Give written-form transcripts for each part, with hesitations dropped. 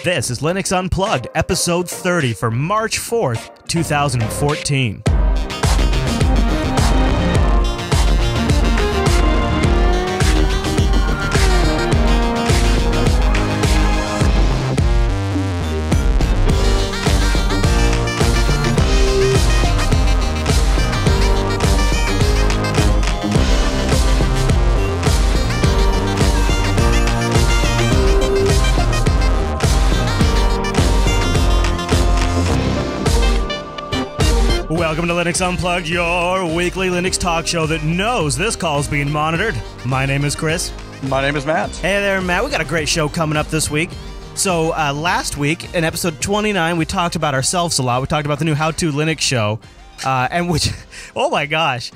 This is Linux Unplugged, episode 30 for March 4th, 2014. Welcome to Linux Unplugged, your weekly Linux talk show that knows this call is being monitored. My name is Chris. My name is Matt. Hey there, Matt. We got a great show coming up this week. So last week, in episode 29, we talked about ourselves a lot. We talked about the new How To Linux show, and which, oh my gosh,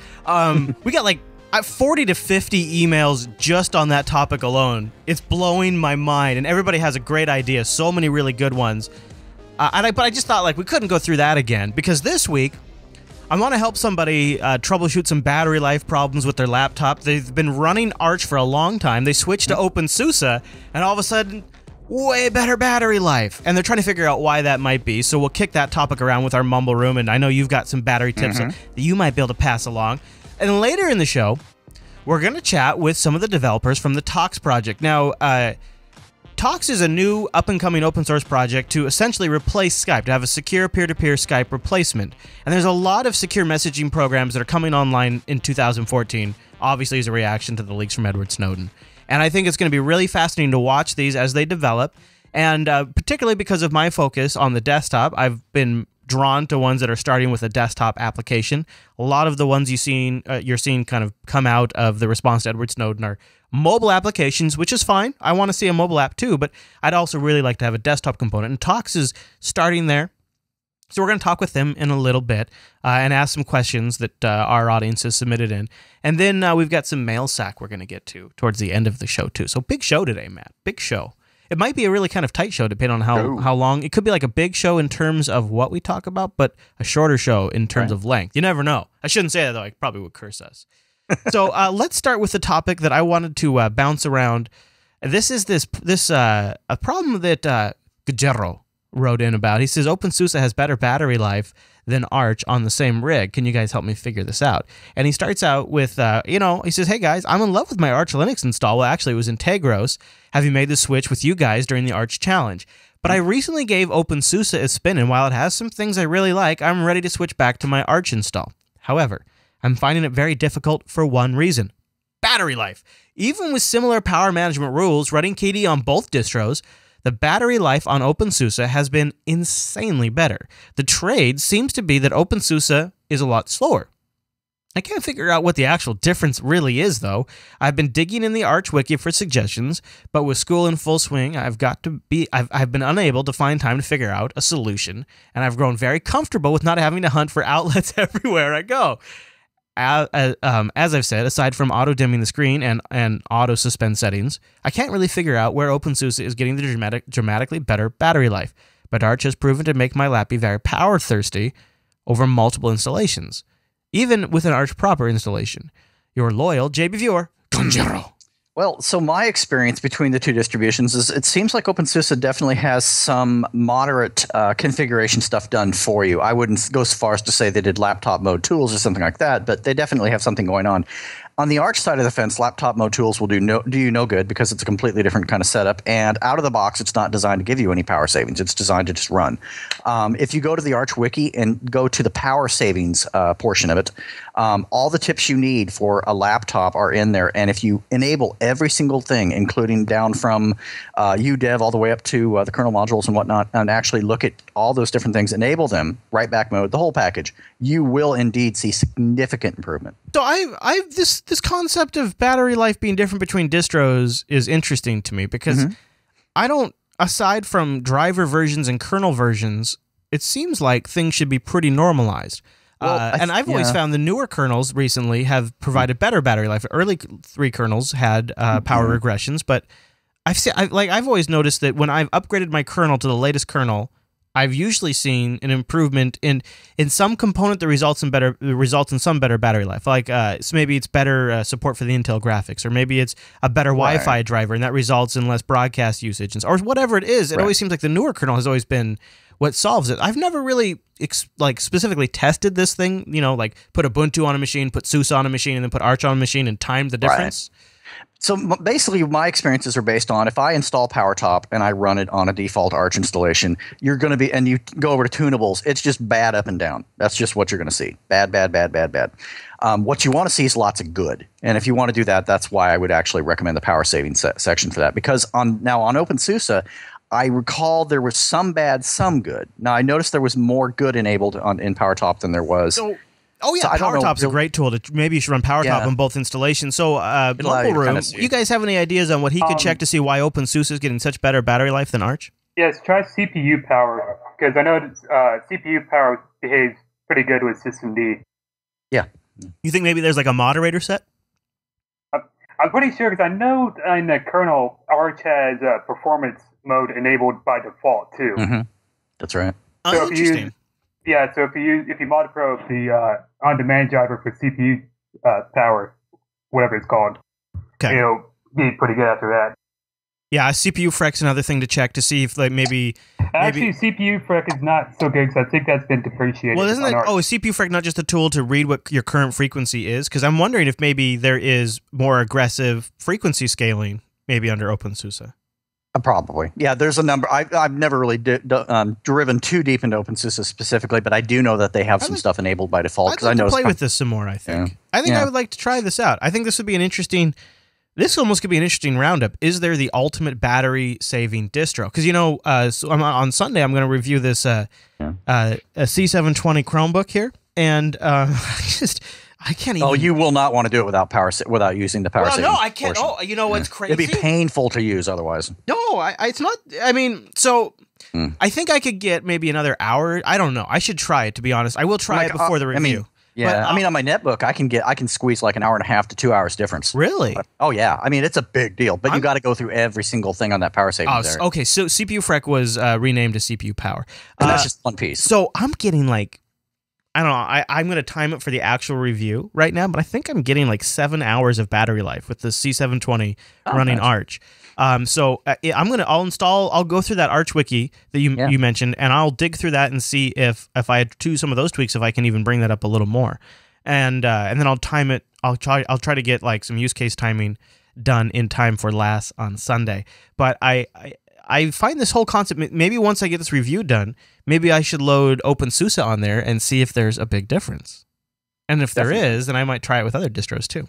we got like 40 to 50 emails just on that topic alone. It's blowing my mind, and everybody has a great idea. So many really good ones. But I just thought like we couldn't go through that again, because this week, I want to help somebody troubleshoot some battery life problems with their laptop. They've been running Arch for a long time. They switched to OpenSUSE, and all of a sudden, way better battery life. And they're trying to figure out why that might be. So we'll kick that topic around with our mumble room, and I know you've got some battery tips that you might be able to pass along. And later in the show, we're going to chat with some of the developers from the Talks project. Now, Talks is a new up-and-coming open-source project to essentially replace Skype, to have a secure peer-to-peer Skype replacement. And there's a lot of secure messaging programs that are coming online in 2014, obviously as a reaction to the leaks from Edward Snowden. And I think it's going to be really fascinating to watch these as they develop, and particularly because of my focus on the desktop, I've been drawn to ones that are starting with a desktop application. A lot of the ones you're seeing kind of come out of the response to Edward Snowden are mobile applications, which is fine. I want to see a mobile app too, but I'd also really like to have a desktop component. And Talks is starting there. So we're going to talk with them in a little bit and ask some questions that our audience has submitted in. And then we've got some mail sack we're going to get to towards the end of the show too. So big show today, Matt. Big show. It might be a really kind of tight show depending on how long. It could be like a big show in terms of what we talk about, but a shorter show in terms of length. You never know. I shouldn't say that, though. I probably would curse us. So let's start with the topic that I wanted to bounce around. This is a problem that Guerrero wrote in about. He says, OpenSUSE has better battery life than Arch on the same rig. Can you guys help me figure this out? And he starts out with, he says, hey guys, I'm in love with my Arch Linux install. Well, actually, it was Integros. Have you made the switch with you guys during the Arch challenge? But I recently gave OpenSUSE a spin, and while it has some things I really like, I'm ready to switch back to my Arch install. However, I'm finding it very difficult for one reason: battery life. Even with similar power management rules running KDE on both distros, the battery life on OpenSUSE has been insanely better. The trade seems to be that OpenSUSE is a lot slower. I can't figure out what the actual difference really is, though. I've been digging in the Arch wiki for suggestions, but with school in full swing, I've been unable to find time to figure out a solution, and I've grown very comfortable with not having to hunt for outlets everywhere I go. As I've said, aside from auto-dimming the screen and auto-suspend settings, I can't really figure out where OpenSUSE is getting the dramatically better battery life, but Arch has proven to make my Lappy very power-thirsty over multiple installations, even with an Arch proper installation. Your loyal JB viewer, Conjero. Well, so my experience between the two distributions is it seems like OpenSUSE definitely has some moderate configuration stuff done for you. I wouldn't go so far as to say they did laptop mode tools or something like that, but they definitely have something going on. On the Arch side of the fence, laptop mode tools will do you no good because it's a completely different kind of setup. And out of the box, it's not designed to give you any power savings. It's designed to just run. If you go to the Arch wiki and go to the power savings portion of it, all the tips you need for a laptop are in there. And if you enable every single thing, including down from UDEV all the way up to the kernel modules and whatnot, and actually look at all those different things, enable them, write back mode, the whole package, you will indeed see significant improvement. So this concept of battery life being different between distros is interesting to me because I don't, aside from driver versions and kernel versions, it seems like things should be pretty normalized. Well, and I've always found the newer kernels recently have provided better battery life. Early 3 kernels had power regressions, but I've always noticed that when I've upgraded my kernel to the latest kernel, I've usually seen an improvement in some component that results in some better battery life. Like so maybe it's better support for the Intel graphics, or maybe it's a better Wi-Fi driver, and that results in less broadcast usage, or whatever it is. It always seems like the newer kernel has always been what solves it. I've never really specifically tested this thing. Like put Ubuntu on a machine, put SUSE on a machine, and then put Arch on a machine and timed the difference. Right. So basically, my experiences are based on if I install PowerTop and I run it on a default Arch installation, you're going to be, and you go over to tunables, it's just bad up and down. That's just what you're going to see. Bad, bad, bad, bad, bad. What you want to see is lots of good. And if you want to do that, that's why I would actually recommend the power saving section for that. Because on OpenSUSE, I recall there was some bad, some good. Now, I noticed there was more good enabled in PowerTop than there was. PowerTop's a great tool. Maybe you should run PowerTop on both installations. So, Mobile Room, you guys have any ideas on what he could check to see why OpenSUSE is getting such better battery life than Arch? Yes, try CPU power, because I know CPU power behaves pretty good with systemd. Yeah. You think maybe there's like a moderator set? I'm pretty sure, because I know in the kernel, Arch has performance mode enabled by default, too. Mm-hmm. That's right. So interesting. So if you mod probe the on-demand driver for CPU power, whatever it's called, it'll be pretty good after that. Yeah, CPU Freq's another thing to check to see if maybe CPU Freq is not so good, because I think that's been depreciated. Well, isn't it? Oh, is CPU Freq not just a tool to read what your current frequency is? Because I'm wondering if maybe there is more aggressive frequency scaling maybe under OpenSUSE. Probably. Yeah, there's a number. I've never really driven too deep into OpenSUSE specifically, but I do know that they have some stuff enabled by default. I'd like to play with this some more, I think. Yeah. I think I would like to try this out. I think this would be an interesting... This almost could be an interesting roundup. Is there the ultimate battery-saving distro? Because, so on Sunday, I'm going to review this a C720 Chromebook here, and I can't even... Oh, you will not want to do it without using the power saving. No, I can't. Portion. Oh, you know what's crazy? It'd be painful to use otherwise. No, it's not. I mean, I think I could get maybe another hour. I don't know. I should try it, to be honest. I will try it before the review. On my netbook, I can squeeze like an hour and a half to 2 hours difference. Really? Oh yeah. I mean, it's a big deal, but you got to go through every single thing on that power saving. Oh, okay. So CPU Freq was renamed to CPU Power. And that's just one piece. So I'm getting like, I don't know. I'm going to time it for the actual review right now, but I think I'm getting like 7 hours of battery life with the C720 running Arch. I'll go through that Arch wiki that you mentioned, and I'll dig through that and see if I do some of those tweaks, if I can even bring that up a little more, and then I'll time it. I'll try to get like some use case timing done in time for LAS on Sunday. But I find this whole concept, maybe once I get this review done, maybe I should load OpenSUSE on there and see if there's a big difference. And if there is, then I might try it with other distros too.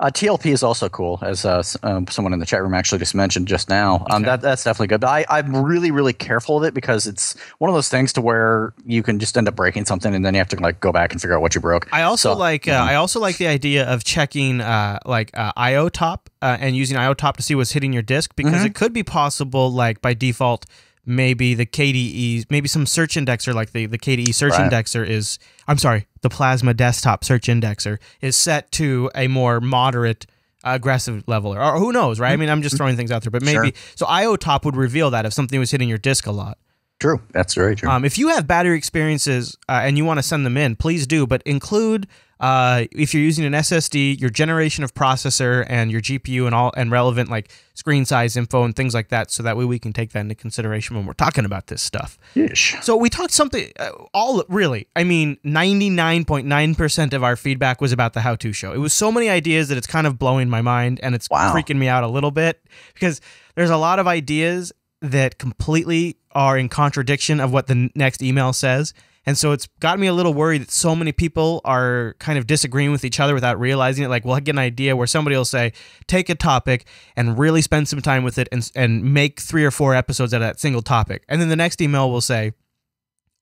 TLP is also cool, as someone in the chat room actually just mentioned just now. That's definitely good. But I'm really, really careful with it, because it's one of those things to where you can just end up breaking something, and then you have to like go back and figure out what you broke. I also like the idea of checking IO top and using IO top to see what's hitting your disk, because it could be possible, like by default, maybe the KDE, maybe some search indexer like the KDE search indexer is, I'm sorry, the Plasma desktop search indexer is set to a more moderate aggressive level, or who knows, right? I mean, I'm just throwing things out there, but maybe, so IO top would reveal that if something was hitting your disk a lot. True. That's very true. If you have battery experiences and you want to send them in, please do, but include, if you're using an SSD, your generation of processor and your GPU and relevant like screen size info and things like that, so that way we can take that into consideration when we're talking about this stuff. Yeesh. So we talked something, 99.9% of our feedback was about the how-to show. It was so many ideas that it's kind of blowing my mind, and it's freaking me out a little bit, because there's a lot of ideas that completely are in contradiction of what the next email says. And so it's got me a little worried that so many people are kind of disagreeing with each other without realizing it. Like, we'll get an idea where somebody will say, take a topic and really spend some time with it and make 3 or 4 episodes out of that single topic. And then the next email will say,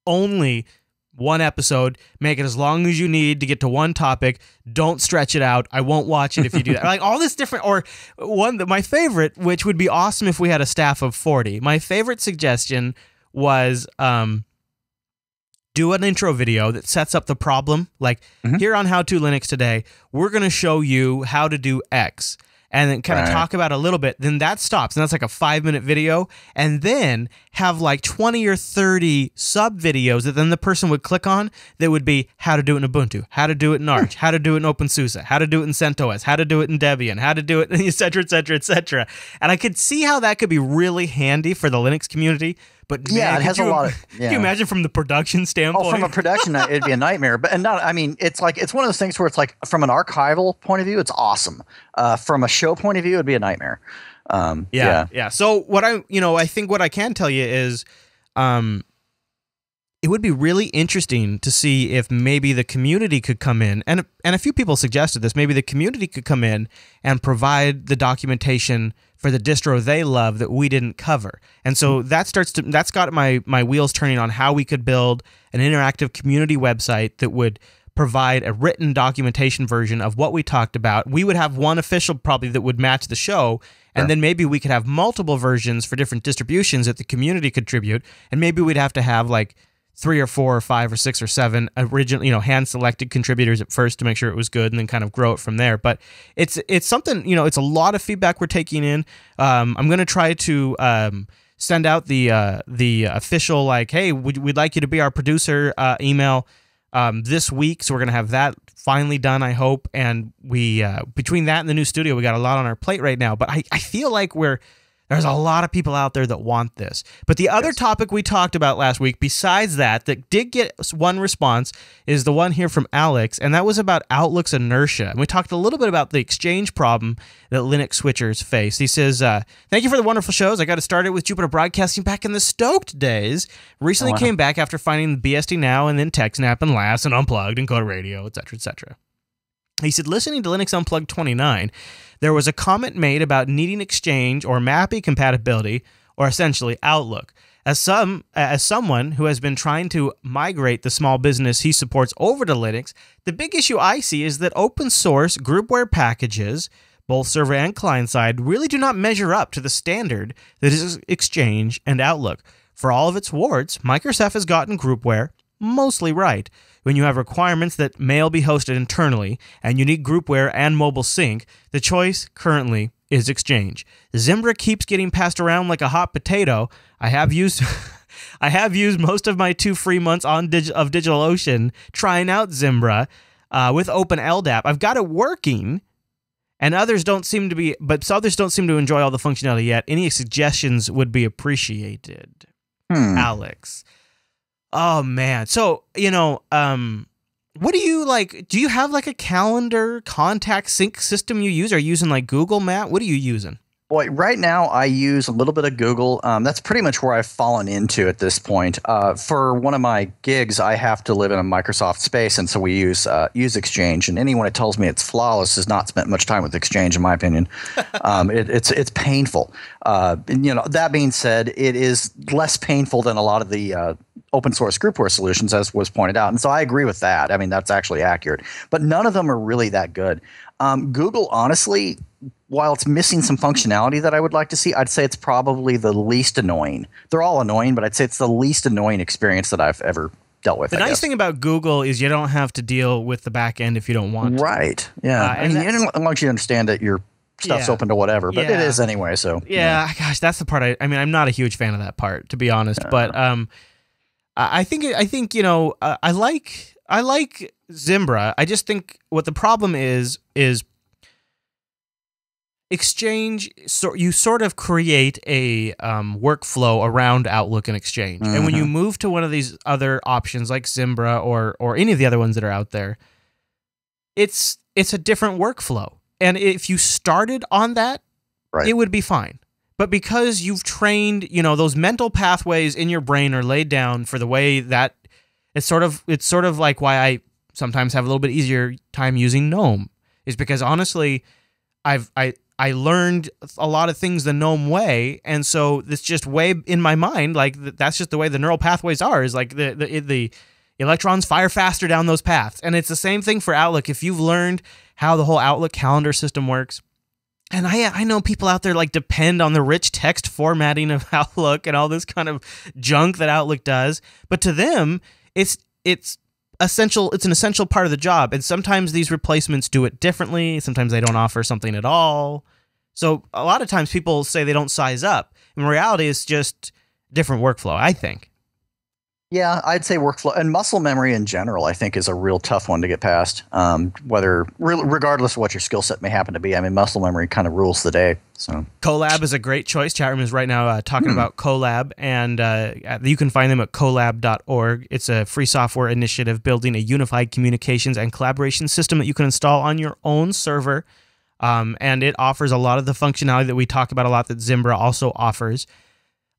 only 1 episode, make it as long as you need to get to one topic. Don't stretch it out. I won't watch it if you do that. Like all this different, or one that my favorite, which would be awesome if we had a staff of 40. My favorite suggestion was do an intro video that sets up the problem. Like here on How to Linux today, we're going to show you how to do X. and then kind of talk about it a little bit, then that stops. And that's like a 5-minute video. And then have like 20 or 30 sub videos that then the person would click on that would be how to do it in Ubuntu, how to do it in Arch, how to do it in OpenSUSE, how to do it in CentOS, how to do it in Debian, how to do it, et cetera, et cetera, et cetera. And I could see how that could be really handy for the Linux community. But yeah, man, it has a lot of. Yeah. Can you imagine from the production standpoint? Oh, from a production, it'd be a nightmare. But it's like it's one of those things where it's like from an archival point of view, it's awesome. From a show point of view, it'd be a nightmare. Yeah. So what I think what I can tell you is, it would be really interesting to see if maybe the community could come in, and a few people suggested this. Maybe the community could come in and provide the documentation for the distro they love that we didn't cover. And so that's got my wheels turning on how we could build an interactive community website that would provide a written documentation version of what we talked about. We would have one official probably that would match the show, and then maybe we could have multiple versions for different distributions that the community contribute, and maybe we'd have to have like 3 or 4 or 5 or 6 or 7 original, hand-selected contributors at first to make sure it was good, and then kind of grow it from there. But it's something, it's a lot of feedback we're taking in. I'm going to try to send out the official, like, hey, we'd like you to be our producer email this week. So we're going to have that finally done, I hope. And we between that and the new studio, we got a lot on our plate right now. But I feel like there's a lot of people out there that want this. But the other topic we talked about last week, besides that did get one response, is the one here from Alex, and that was about Outlook's inertia. And we talked a little bit about the Exchange problem that Linux switchers face. He says, thank you for the wonderful shows. I got started with Jupiter Broadcasting back in the Stoked days. Recently came back after finding BSD Now and then TechSnap and LAS and Unplugged and Coda Radio, etc., etc. He said, listening to Linux Unplugged 29, there was a comment made about needing Exchange or MAPI compatibility, or essentially Outlook. As someone who has been trying to migrate the small business he supports over to Linux, the big issue I see is that open source groupware packages, both server and client side, really do not measure up to the standard that is Exchange and Outlook. For all of its warts, Microsoft has gotten groupware mostly right. When you have requirements that mail be hosted internally and you need groupware and mobile sync, the choice currently is Exchange. Zimbra keeps getting passed around like a hot potato. I have used most of my 2 free months of DigitalOcean trying out Zimbra with OpenLDAP. I've got it working, and others don't seem to enjoy all the functionality yet. Any suggestions would be appreciated. Alex. Oh man. So, what do you like? Do you have like a calendar contact sync system you use? Are you using like Google Map? What are you using? Boy, right now I use a little bit of Google. That's pretty much where I've fallen into at this point. For one of my gigs, I have to live in a Microsoft space, and so we use Exchange. And anyone that tells me it's flawless has not spent much time with Exchange, in my opinion. It's painful. That being said, it is less painful than a lot of the open source groupware solutions, as was pointed out. And so I agree with that. I mean, that's actually accurate. But none of them are really that good. Google, honestly, while it's missing some functionality that I would like to see, I'd say it's probably the least annoying. They're all annoying, but I'd say it's the least annoying experience that I've ever dealt with. The nice thing about Google is you don't have to deal with the back end if you don't want to. Right. Yeah. As long as you understand that your stuff's open to whatever, but it is anyway. So gosh, that's the part. I'm not a huge fan of that part, to be honest. But I think I like Zimbra. I just think what the problem is Exchange. So you sort of create a workflow around Outlook and Exchange, and when you move to one of these other options like Zimbra or any of the other ones that are out there, it's a different workflow. And if you started on that, it would be fine. But because you've trained, those mental pathways in your brain are laid down for the way that it's sort of like why I sometimes have a little bit easier time using GNOME, is because honestly, I learned a lot of things the GNOME way, and so it's just way in my mind, like that's just the way the neural pathways are. Is like the electrons fire faster down those paths, and it's the same thing for Outlook. If you've learned how the whole Outlook calendar system works. And I know people out there like depend on the rich text formatting of Outlook and all this kind of junk that Outlook does, but to them, it's essential. It's an essential part of the job. And sometimes these replacements do it differently. Sometimes they don't offer something at all. So a lot of times people say they don't size up. In reality, it's just different workflow, I think. Yeah, I'd say workflow and muscle memory in general, I think, is a real tough one to get past. Regardless of what your skill set may happen to be, I mean, muscle memory kind of rules the day. So Colab is a great choice. Chat room is right now talking about Colab, and you can find them at colab.org. It's a free software initiative building a unified communications and collaboration system that you can install on your own server, and it offers a lot of the functionality that we talk about a lot that Zimbra also offers.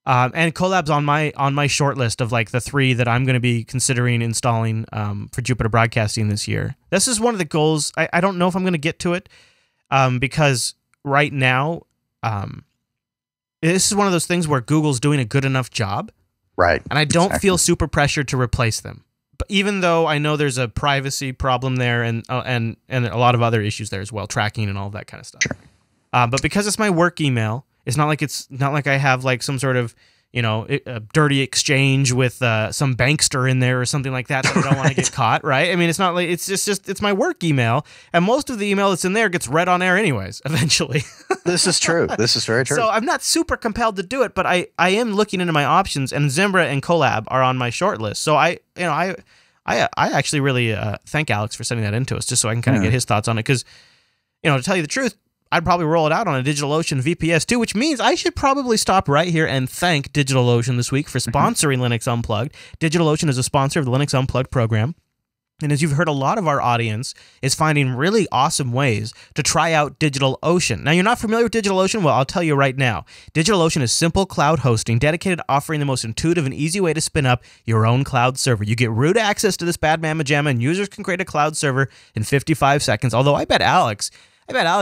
And Colab's on my short list of like the 3 that I'm going to be considering installing for Jupiter Broadcasting this year. This is one of the goals. I don't know if I'm going to get to it because right now this is one of those things where Google's doing a good enough job. Right. And I don't feel super pressured to replace them. But even though I know there's a privacy problem there and a lot of other issues there as well, tracking and all of that kind of stuff. Sure. But because it's my work email, it's not like I have like some sort of, a dirty exchange with some bankster in there or something like that I don't want to get caught, right? I mean, it's not like it's just it's my work email, and most of the email that's in there gets read on air anyways, eventually. This is true. This is very true. So I'm not super compelled to do it, but I am looking into my options, and Zimbra and Colab are on my short list. So I actually really thank Alex for sending that into us, just so I can kind of get his thoughts on it, because to tell you the truth, I'd probably roll it out on a DigitalOcean VPS too, which means I should probably stop right here and thank DigitalOcean this week for sponsoring Linux Unplugged. DigitalOcean is a sponsor of the Linux Unplugged program. And as you've heard, a lot of our audience is finding really awesome ways to try out DigitalOcean. Now, you're not familiar with DigitalOcean? Well, I'll tell you right now. DigitalOcean is simple cloud hosting dedicated to offering the most intuitive and easy way to spin up your own cloud server. You get root access to this bad mamma jamma, and users can create a cloud server in 55 seconds, although I bet Alex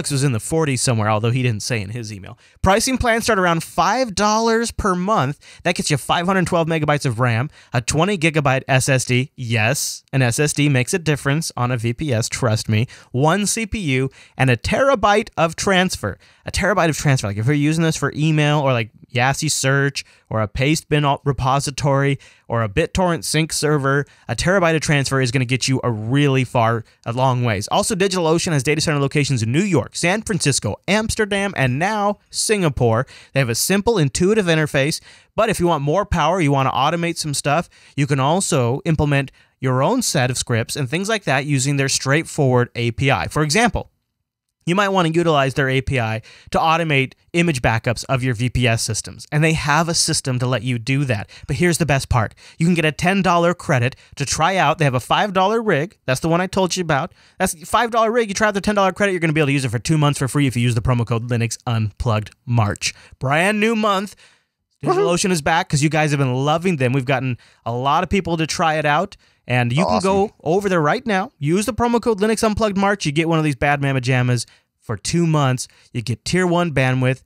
was in the 40s somewhere, although he didn't say in his email. Pricing plans start around $5 per month. That gets you 512 megabytes of RAM, a 20 gigabyte SSD. Yes, an SSD makes a difference on a VPS, trust me. 1 CPU, and a terabyte of transfer. A terabyte of transfer. Like if you're using this for email or like Yassi Search or a Pastebin repository or a BitTorrent sync server, a terabyte of transfer is going to get you a long ways. Also, DigitalOcean has data center locations in New York, San Francisco, Amsterdam, and now Singapore. They have a simple, intuitive interface, but if you want more power, you want to automate some stuff, you can also implement your own set of scripts and things like that using their straightforward API. For example, you might want to utilize their API to automate image backups of your VPS systems. And they have a system to let you do that. But here's the best part. You can get a $10 credit to try out. They have a $5 rig. That's the one I told you about. That's $5 rig. You try out the $10 credit. You're going to be able to use it for 2 months for free if you use the promo code Linux Unplugged March. Brand new month. DigitalOcean is back because you guys have been loving them. We've gotten a lot of people to try it out. And you can go over there right now. Use the promo code Linux Unplugged March. You get one of these bad mamma jammas for 2 months. You get tier 1 bandwidth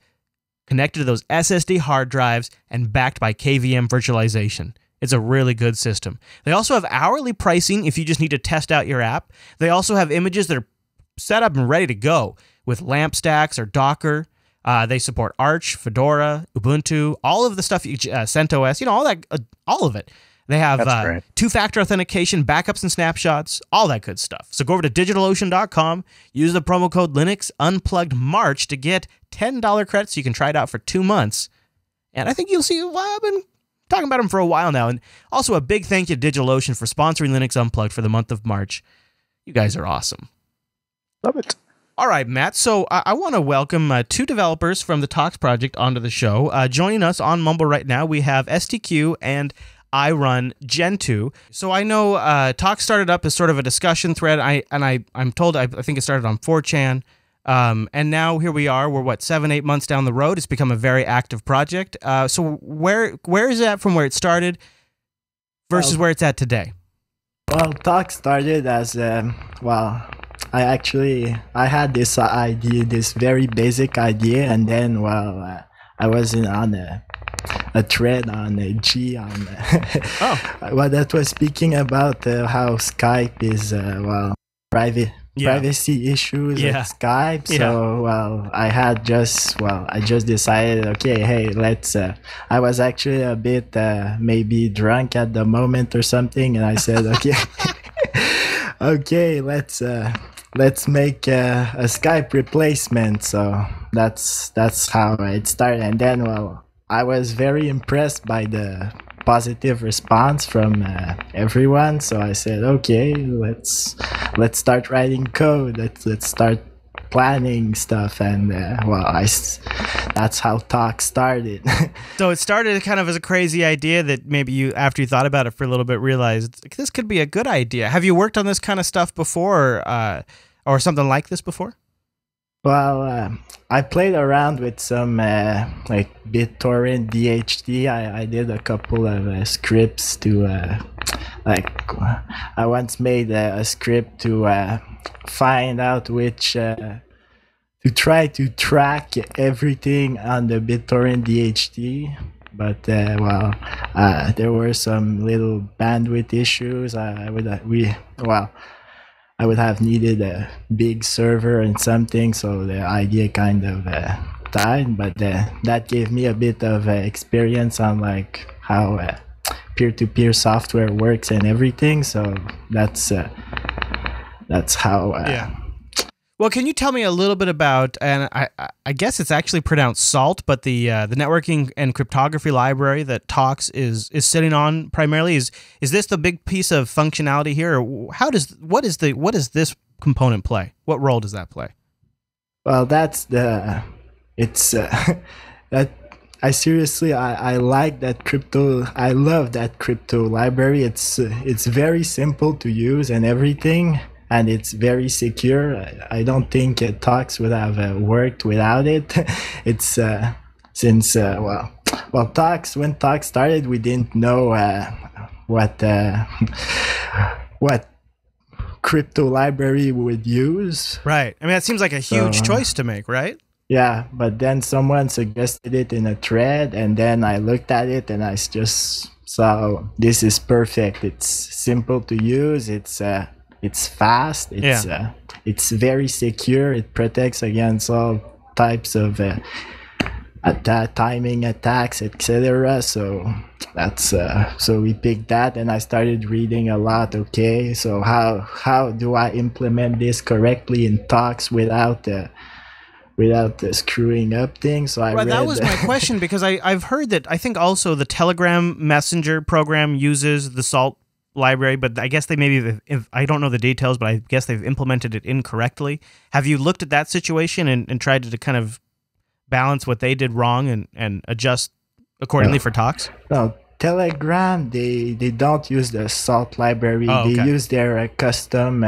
connected to those SSD hard drives and backed by KVM virtualization. It's a really good system. They also have hourly pricing if you just need to test out your app. They also have images that are set up and ready to go with LAMP stacks or Docker. They support Arch, Fedora, Ubuntu, all of the stuff, CentOS, all of it. They have 2-factor authentication, backups and snapshots, all that good stuff. So go over to DigitalOcean.com, use the promo code Linux Unplugged March to get $10 credits so you can try it out for 2 months. And I think you'll see why I've been talking about them for a while now. And also a big thank you to DigitalOcean for sponsoring Linux Unplugged for the month of March. You guys are awesome. Love it. All right, Matt. So I want to welcome 2 developers from the Talks project onto the show. Joining us on Mumble right now, we have STQ and I run Gen 2. So I know Talk started up as sort of a discussion thread. I'm told I think it started on 4chan. And now here we are. We're 7-8 months down the road. It's become a very active project. So where is it at from where it started versus where it's at today? Well, Talk started as I had this idea, this very basic idea, and then I was on a thread on a G on that was speaking about how Skype is privacy issues with Skype. So I just decided, okay, hey, let's I was actually a bit maybe drunk at the moment or something, and I said, okay, okay, let's let's make a Skype replacement. So that's how it started. And then, well, I was very impressed by the positive response from everyone. So I said, okay, let's start writing code. Let's start planning stuff. And that's how Talk started. So it started kind of as a crazy idea that maybe you, after you thought about it for a little bit, realized this could be a good idea. Have you worked on this kind of stuff before, or something like this before? Well, I played around with some like BitTorrent DHT. I did a couple of scripts to I once made a script to find out which to try to track everything on the BitTorrent DHT. But there were some little bandwidth issues. I would have needed a big server and something, so the idea kind of died. But that gave me a bit of experience on like how peer-to-peer software works and everything. So that's how. Yeah. Well, can you tell me a little bit about, and I guess it's actually pronounced SALT, but the networking and cryptography library that Talks is sitting on primarily, is this the big piece of functionality here, or what does this component play? What role does that play? Well, that I like that crypto. I love that crypto library. It's very simple to use and everything. And it's very secure. I don't think Talks would have worked without it. It's since Talks, when Talks started, we didn't know what crypto library we would use. Right. I mean, that seems like a huge choice to make, right? Yeah, but then someone suggested it in a thread, and then I looked at it and I just saw this is perfect. It's simple to use. It's fast. It's very secure. It protects against all types of timing attacks, etc. So that's so we picked that, and I started reading a lot. Okay, so how do I implement this correctly in Talks without screwing up things? So that was my question, because I've heard that I think also the Telegram Messenger program uses the SALT library, but I guess they I don't know the details, but I guess they've implemented it incorrectly. Have you looked at that situation and tried to kind of balance what they did wrong and adjust accordingly for Talks? No, Telegram, they don't use the SALT library. Oh, okay. They use their custom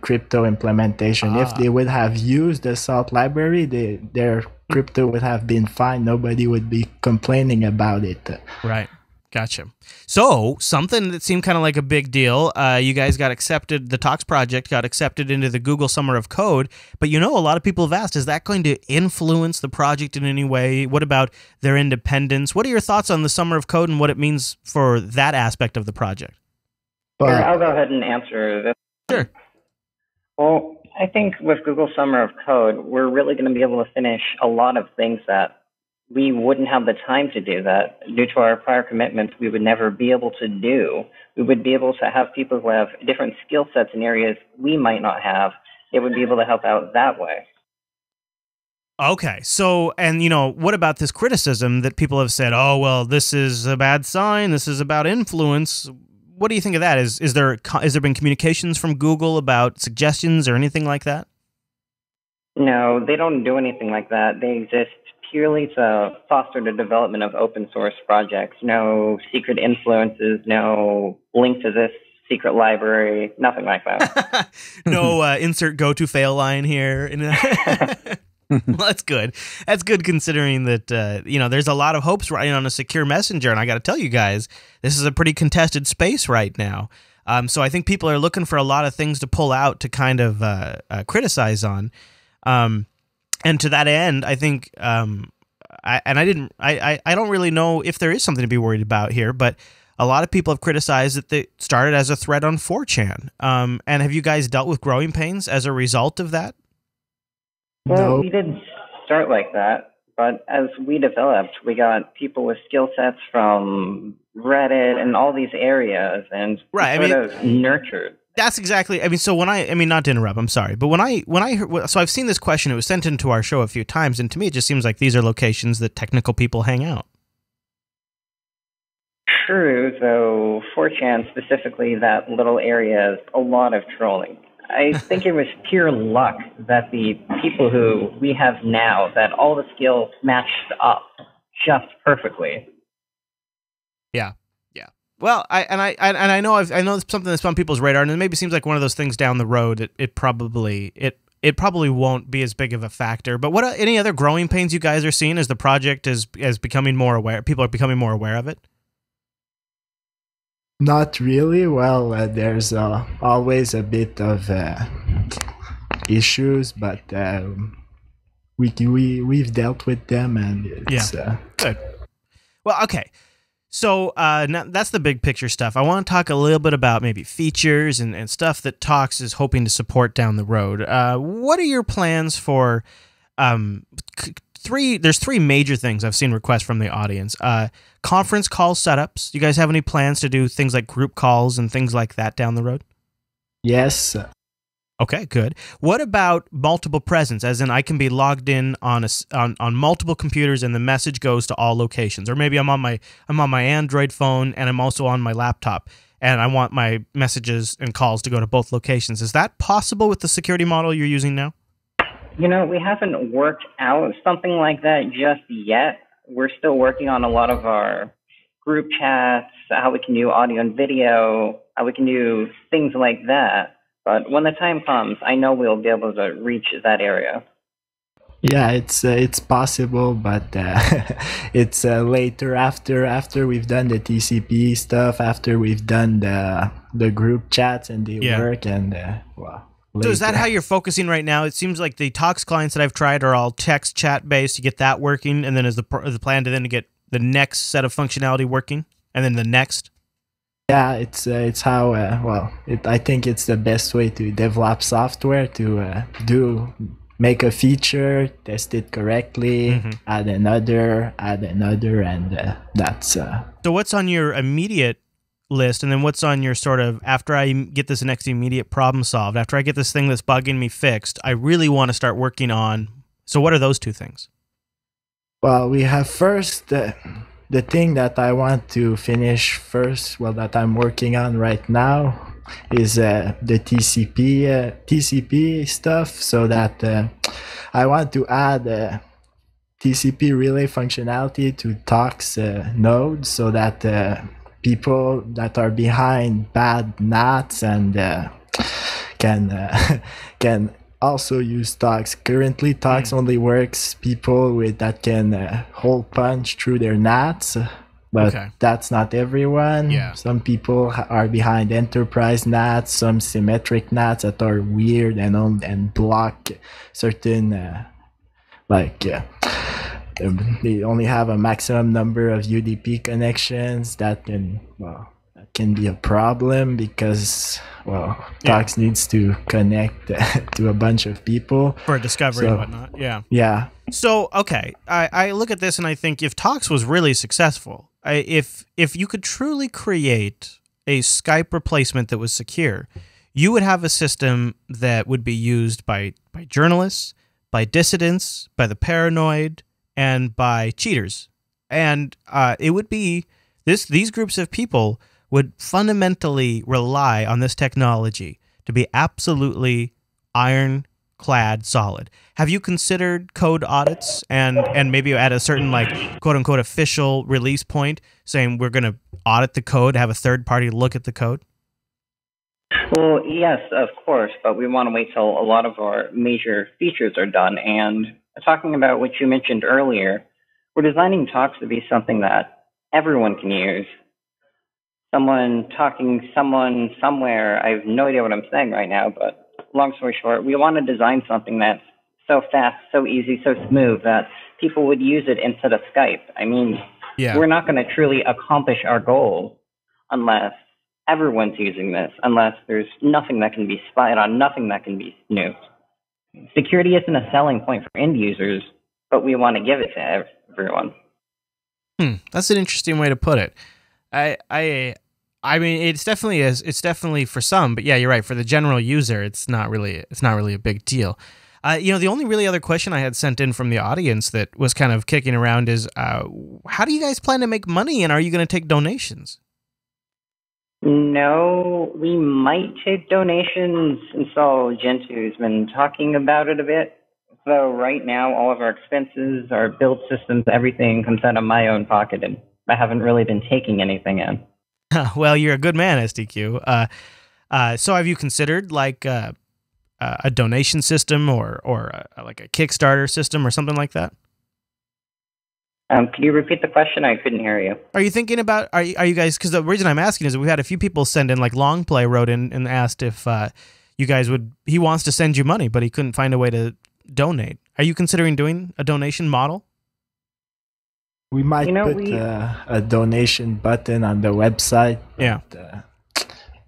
crypto implementation. If they would have used the SALT library, their crypto would have been fine. Nobody would be complaining about it. Right. Gotcha. So something that seemed kind of like a big deal, you guys got accepted, the Talks project got accepted into the Google Summer of Code, but a lot of people have asked, is that going to influence the project in any way? What about their independence? What are your thoughts on the Summer of Code and what it means for that aspect of the project? I'll go ahead and answer this. Sure. Well, I think with Google Summer of Code, we're really going to be able to finish a lot of things that we wouldn't have the time to do, that due to our prior commitments, we would never be able to do. We would be able to have people who have different skill sets in areas we might not have. They would be able to help out that way. Okay. So, and what about this criticism that people have said, oh, well, this is a bad sign, this is about influence? What do you think of that? Is there been communications from Google about suggestions or anything like that? No, they don't do anything like that. They exist purely to foster the development of open source projects. No secret influences, no link to this secret library, nothing like that. No insert go to fail line here. Well, that's good. That's good considering that, there's a lot of hopes riding on a secure messenger. And I got to tell you guys, this is a pretty contested space right now. So I think people are looking for a lot of things to pull out to kind of criticize on. And to that end, I think, I don't really know if there is something to be worried about here, but a lot of people have criticized that they started as a thread on 4chan. And have you guys dealt with growing pains as a result of that? Well, we didn't start like that, but as we developed, we got people with skill sets from Reddit and all these areas, and sort of nurtured. That's exactly. I mean, so not to interrupt. I'm sorry, but when I heard, so I've seen this question. It was sent into our show a few times, and to me, it just seems like these are locations that technical people hang out. True, though 4chan specifically, that little area is a lot of trolling. I think it was pure luck that the people who we have now, that all the skills matched up just perfectly. Yeah. Well, I know it's something that's on people's radar, and it maybe seems like one of those things down the road. It probably won't be as big of a factor. But what any other growing pains you guys are seeing as the project is becoming more aware? People are becoming more aware of it. Not really. Well, there's always a bit of issues, but we've dealt with them, and it's good. Well, okay. So now that's the big picture stuff. I want to talk a little bit about maybe features and stuff that Talks is hoping to support down the road. What are your plans for there's three major things I've seen requests from the audience. Conference call setups. You guys have any plans to do things like group calls and things like that down the road? Yes. Okay, good. What about multiple presence? As in, I can be logged in on multiple computers, and the message goes to all locations. Or maybe I'm on my Android phone, and I'm also on my laptop, and I want my messages and calls to go to both locations. Is that possible with the security model you're using now? You know, we haven't worked out something like that just yet. We're still working on a lot of our group chats, how we can do audio and video, how we can do things like that. But when the time comes, I know we'll be able to reach that area. Yeah, it's possible, but it's later after we've done the TCP stuff, after we've done the group chats and the work, and well. So is that how you're focusing right now? It seems like the Talks clients that I've tried are all text chat based. You get that working, and then is the plan to then get the next set of functionality working, and then the next. Yeah, it's how I think it's the best way to develop software, to make a feature, test it correctly, add another, and that's. So what's on your immediate list, and then what's on your sort of, after I get this next immediate problem solved, after I get this thing that's bugging me fixed, I really want to start working on. So what are those two things? Well, we have first the thing that I want to finish first, well, that I'm working on right now, is the TCP stuff, so that I want to add TCP relay functionality to Talks nodes, so that people that are behind bad NATs and can also use Talks. Currently, Talks only works people that can hole punch through their NATs, but that's not everyone. Yeah. Some people are behind enterprise NATs, some symmetric NATs that are weird and block certain they only have a maximum number of UDP connections. That can be a problem because Talks needs to connect to a bunch of people for discovery and whatnot. Yeah. So I look at this and I think if Talks was really successful, if you could truly create a Skype replacement that was secure, you would have a system that would be used by journalists, by dissidents, by the paranoid, and by cheaters. And it would be these groups of people would fundamentally rely on this technology to be absolutely ironclad solid. Have you considered code audits and maybe at a certain quote unquote official release point saying we're going to audit the code, have a third party look at the code? Well, yes, of course, but we want to wait till a lot of our major features are done. And talking about what you mentioned earlier, we're designing Talks to be something that everyone can use. Someone talking, someone somewhere, I have no idea what I'm saying right now, but long story short, we want to design something that's so fast, so easy, so smooth that people would use it instead of Skype. I mean, we're not going to truly accomplish our goals unless everyone's using this, unless there's nothing that can be spied on, nothing that can be snooped. Security isn't a selling point for end users, but we want to give it to everyone. That's an interesting way to put it. I I mean, it's definitely for some, but yeah, you're right. For the general user, it's not really a big deal. The only really other question I had sent in from the audience that was kind of kicking around is, how do you guys plan to make money, and are you going to take donations? No, we might take donations, and so Gentu's been talking about it a bit. So right now, all of our expenses, our build systems, everything comes out of my own pocket, and I haven't really been taking anything in. Well, you're a good man, SDQ. So have you considered like a donation system or like a Kickstarter system or something like that? Could you repeat the question? I couldn't hear you. Are you thinking about, are you guys, because the reason I'm asking is that we've had a few people send in, like Longplay wrote in and asked if you guys he wants to send you money, but he couldn't find a way to donate. Are you considering doing a donation model? We might put a donation button on the website. Yeah.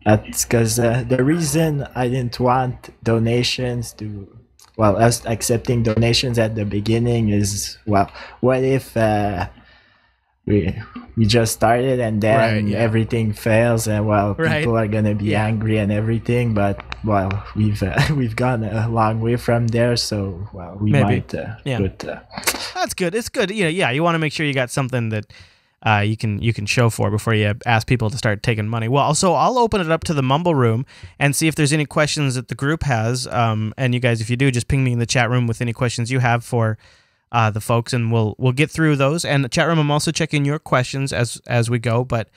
That's because the reason I didn't want donations us accepting donations at the beginning is, well, what if we just started and then everything fails and people are gonna be angry and everything, but we've gone a long way from there, so we might put that's good. It's good. You want to make sure you got something that you can show for before you ask people to start taking money. Well, so I'll open it up to the Mumble Room and see if there's any questions that the group has. And you guys, if you do, just ping me in the chat room with any questions you have for the folks, and we'll get through those. And the chat room, I'm also checking your questions as we go. But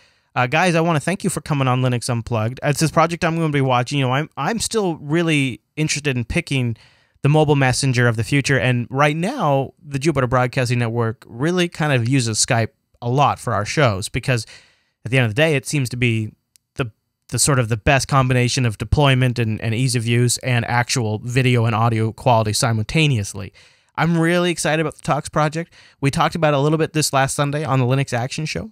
guys, I want to thank you for coming on Linux Unplugged. It's this project I'm going to be watching. I'm still really interested in picking the mobile messenger of the future. And right now, the Jupiter Broadcasting Network really kind of uses Skype a lot for our shows, because at the end of the day, it seems to be the sort of the best combination of deployment and ease of use and actual video and audio quality simultaneously. I'm really excited about the Talks project. We talked about it a little bit this last Sunday on the Linux Action Show,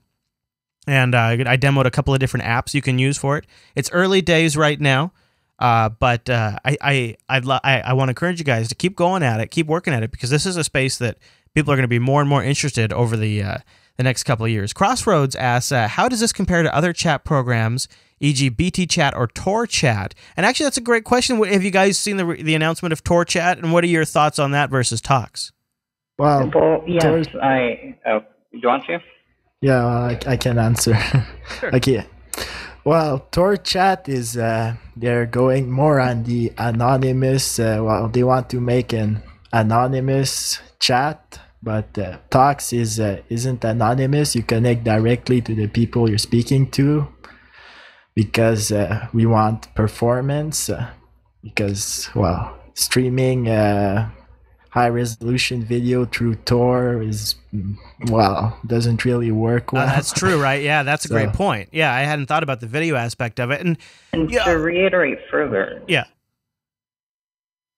and I demoed a couple of different apps you can use for it. It's early days right now, but I want to encourage you guys to keep going at it, keep working at it, because this is a space that people are going to be more and more interested over the next couple of years. Crossroads asks, how does this compare to other chat programs, e.g. BT Chat or Tor Chat? And actually, that's a great question. Have you guys seen the announcement of Tor Chat, and what are your thoughts on that versus Talks? Well, yes, do you want to? Yeah, I can answer. Sure. Okay. Well, Tor Chat is, they're going more on the anonymous, they want to make an anonymous chat, but Talks isn't anonymous. You connect directly to the people you're speaking to, because we want performance, because streaming high resolution video through Tor doesn't really work well. That's true, right? Yeah, that's a great point. Yeah, I hadn't thought about the video aspect of it. And to reiterate further. Yeah.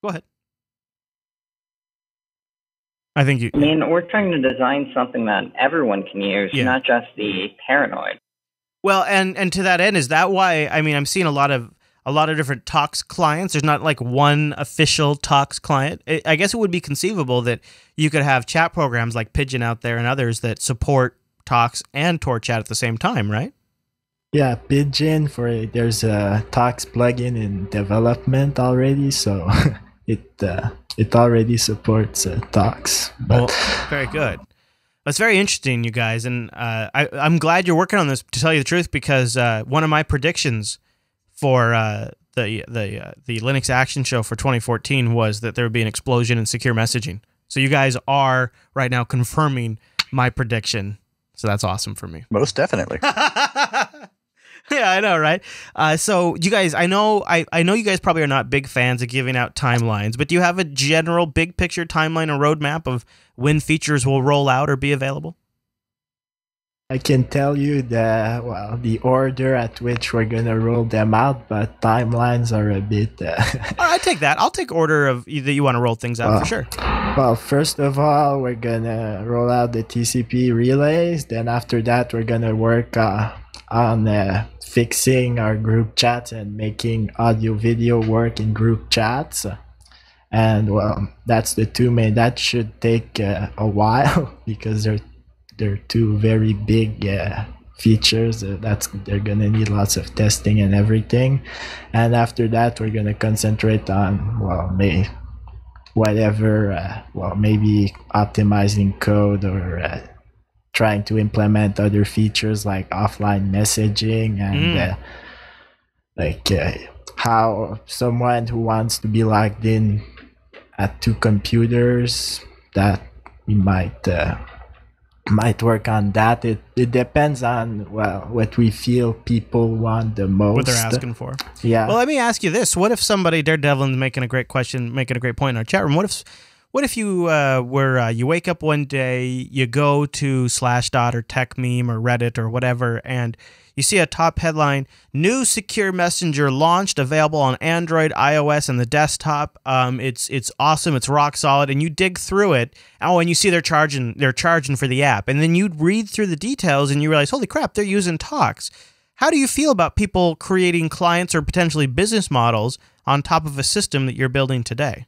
Go ahead. I mean, we're trying to design something that everyone can use, not just the paranoid. Well, and to that end, is that why? I mean, I'm seeing a lot of different Talks clients. There's not like one official Talks client. I guess it would be conceivable that you could have chat programs like Pigeon out there and others that support Talks and Tor Chat at the same time, right? Yeah, Pigeon, there's a Talks plugin in development already, so it already supports Talks. Well, very good. It's very interesting, you guys, and I'm glad you're working on this, to tell you the truth, because one of my predictions for the Linux Action Show for 2014 was that there would be an explosion in secure messaging. So you guys are right now confirming my prediction. So that's awesome for me. Most definitely. Yeah, I know, right? So you guys, I know you guys probably are not big fans of giving out timelines, but do you have a general big picture timeline or roadmap of when features will roll out or be available? I can tell you the order at which we're going to roll them out, but timelines are a bit... I take that. I'll take order of that you want to roll things out for sure. Well, first of all, we're going to roll out the TCP relays. Then after that, we're going to work on fixing our group chats and making audio video work in group chats. And that's the two main. That should take a while because they're two very big features. They're gonna need lots of testing and everything, and after that we're gonna concentrate on maybe optimizing code or trying to implement other features like offline messaging and how someone who wants to be logged in at 2 computers, that we might work on that. It depends on what we feel people want the most, what they're asking for. Yeah. Well, let me ask you this: what if somebody, Daredevil's making a great point in our chat room? What if you you wake up one day, you go to Slashdot or TechMeme or Reddit or whatever, and you see a top headline: new secure messenger launched, available on Android, iOS, and the desktop. It's awesome. It's rock solid. And you dig through it. And you see they're charging for the app. And then you read through the details and you realize, holy crap, they're using Talks. How do you feel about people creating clients or potentially business models on top of a system that you're building today?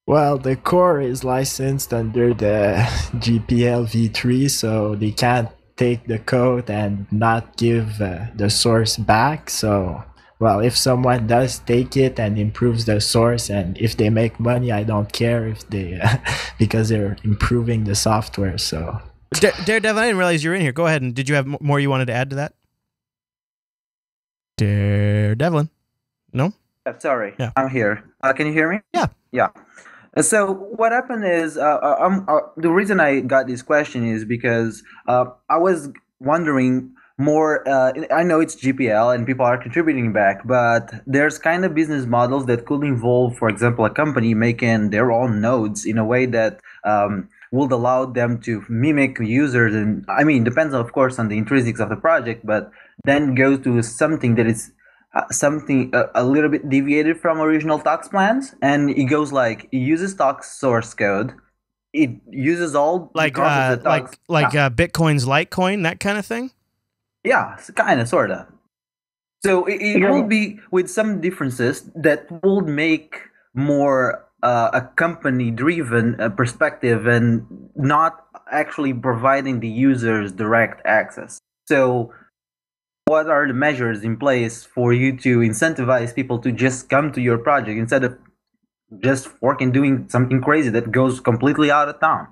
Well, the core is licensed under the GPL v3, so they can't take the code and not give the source back. So, if someone does take it and improves the source, and if they make money, I don't care if they because they're improving the software. So, Daredevil, I didn't realize you were in here. Go ahead, and did you have more you wanted to add to that? Daredevil, no? Sorry, yeah. I'm here. Can you hear me? Yeah. So what happened is, the reason I got this question is because I was wondering more. I know it's GPL and people are contributing back, but there's kind of business models that could involve, for example, a company making their own nodes in a way that would allow them to mimic users. And I mean, depends of course on the intrinsics of the project, but then go to something that is something a little bit deviated from original Talks plans, and it goes like it uses Talks source code, it uses all Bitcoin's Litecoin, that kind of thing. Yeah, kind of, sort of. So it will be with some differences that will make more a company-driven perspective and not actually providing the users direct access. So what are the measures in place for you to incentivize people to just come to your project instead of just doing something crazy that goes completely out of town?